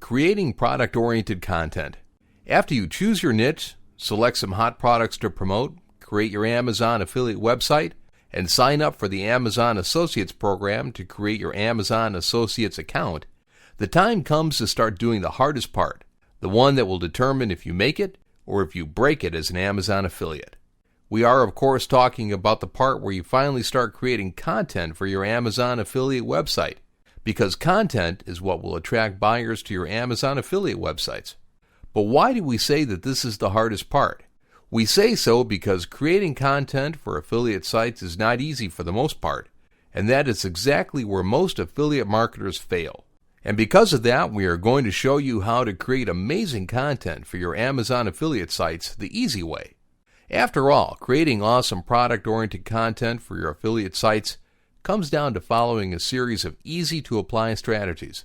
Creating product-oriented content. After you choose your niche, select some hot products to promote, create your Amazon affiliate website, and sign up for the Amazon Associates program to create your Amazon Associates account, the time comes to start doing the hardest part, the one that will determine if you make it or if you break it as an Amazon affiliate. We are, of course, talking about the part where you finally start creating content for your Amazon affiliate website, because content is what will attract buyers to your Amazon affiliate websites. But why do we say that this is the hardest part? We say so because creating content for affiliate sites is not easy for the most part, and that is exactly where most affiliate marketers fail. And because of that, we are going to show you how to create amazing content for your Amazon affiliate sites the easy way. After all, creating awesome product-oriented content for your affiliate sites comes down to following a series of easy-to-apply strategies.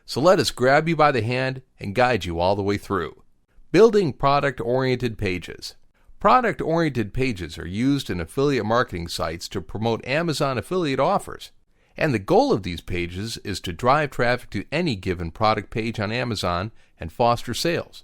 So let us grab you by the hand and guide you all the way through. Building product-oriented pages. Product-oriented pages are used in affiliate marketing sites to promote Amazon affiliate offers. And the goal of these pages is to drive traffic to any given product page on Amazon and foster sales.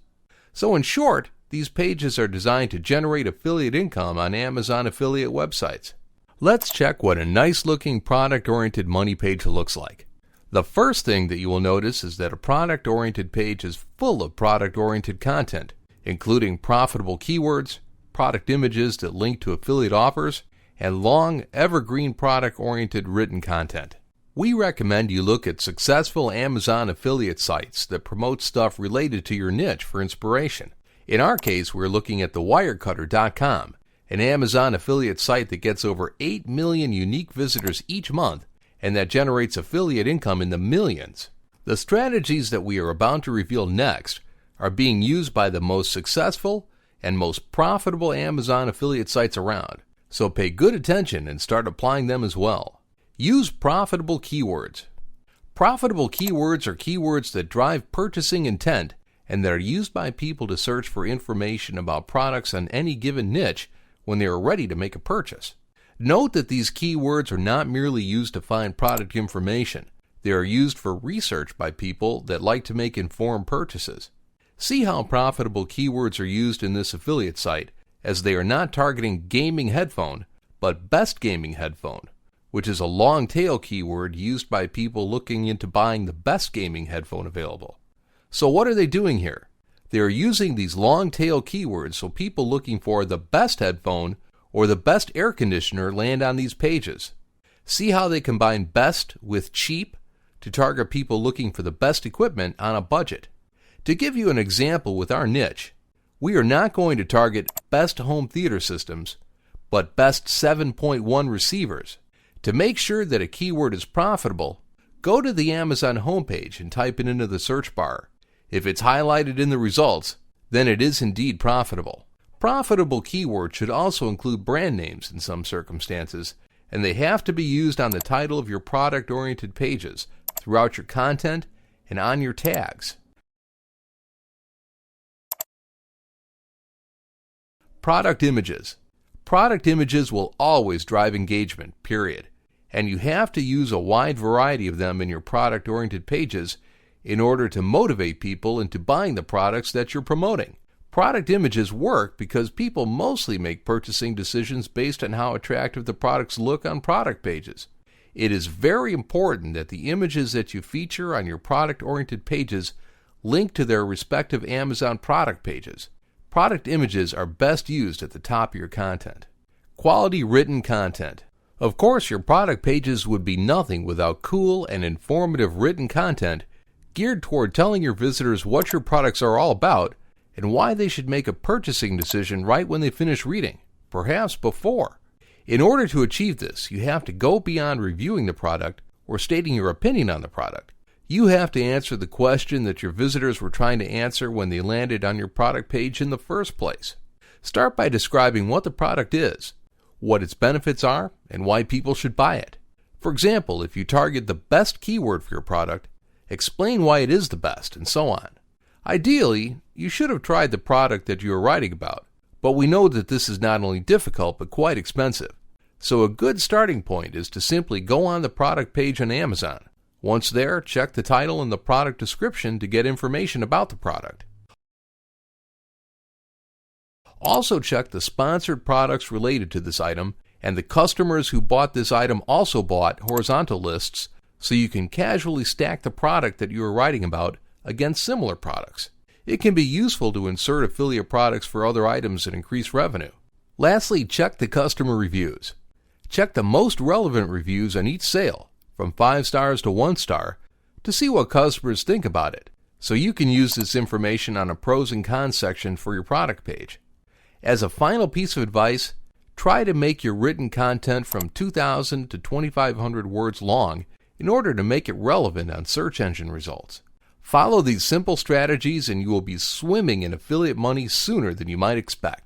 So in short, these pages are designed to generate affiliate income on Amazon affiliate websites. Let's check what a nice-looking product-oriented money page looks like. The first thing that you will notice is that a product-oriented page is full of product-oriented content, including profitable keywords, product images that link to affiliate offers, and long, evergreen product-oriented written content. We recommend you look at successful Amazon affiliate sites that promote stuff related to your niche for inspiration. In our case, we're looking at thewirecutter.com, an Amazon affiliate site that gets over 8 million unique visitors each month and that generates affiliate income in the millions. The strategies that we are about to reveal next are being used by the most successful and most profitable Amazon affiliate sites around, so pay good attention and start applying them as well. Use profitable keywords. Profitable keywords are keywords that drive purchasing intent and that are used by people to search for information about products on any given niche when they are ready to make a purchase. Note that these keywords are not merely used to find product information. They are used for research by people that like to make informed purchases. See how profitable keywords are used in this affiliate site, as they are not targeting gaming headphone, but best gaming headphone, which is a long tail keyword used by people looking into buying the best gaming headphone available. So what are they doing here? They are using these long tail keywords so people looking for the best headphone or the best air conditioner land on these pages. See how they combine best with cheap to target people looking for the best equipment on a budget. To give you an example with our niche, we are not going to target best home theater systems, but best 7.1 receivers. To make sure that a keyword is profitable, go to the Amazon homepage and type it into the search bar. If it's highlighted in the results, then it is indeed profitable. Profitable keywords should also include brand names in some circumstances, and they have to be used on the title of your product-oriented pages, throughout your content, and on your tags. Product images. Product images will always drive engagement, period. And you have to use a wide variety of them in your product-oriented pages in order to motivate people into buying the products that you're promoting. Product images work because people mostly make purchasing decisions based on how attractive the products look on product pages. It is very important that the images that you feature on your product-oriented pages link to their respective Amazon product pages. Product images are best used at the top of your content. Quality written content. Of course, your product pages would be nothing without cool and informative written content geared toward telling your visitors what your products are all about and why they should make a purchasing decision right when they finish reading, perhaps before. In order to achieve this, you have to go beyond reviewing the product or stating your opinion on the product. You have to answer the question that your visitors were trying to answer when they landed on your product page in the first place. Start by describing what the product is, what its benefits are, and why people should buy it. For example, if you target the best keyword for your product, explain why it is the best, and so on. Ideally, you should have tried the product that you are writing about, but we know that this is not only difficult but quite expensive. So a good starting point is to simply go on the product page on Amazon, Once there, check the title and the product description to get information about the product. Also check the sponsored products related to this item, and the customers who bought this item also bought horizontal lists, so you can casually stack the product that you are writing about against similar products. It can be useful to insert affiliate products for other items and increase revenue. Lastly, check the customer reviews. Check the most relevant reviews on each sale, from 5 stars to 1 star, to see what customers think about it, so you can use this information on a pros and cons section for your product page. As a final piece of advice, try to make your written content from 2,000 to 2,500 words long in order to make it relevant on search engine results. Follow these simple strategies and you will be swimming in affiliate money sooner than you might expect.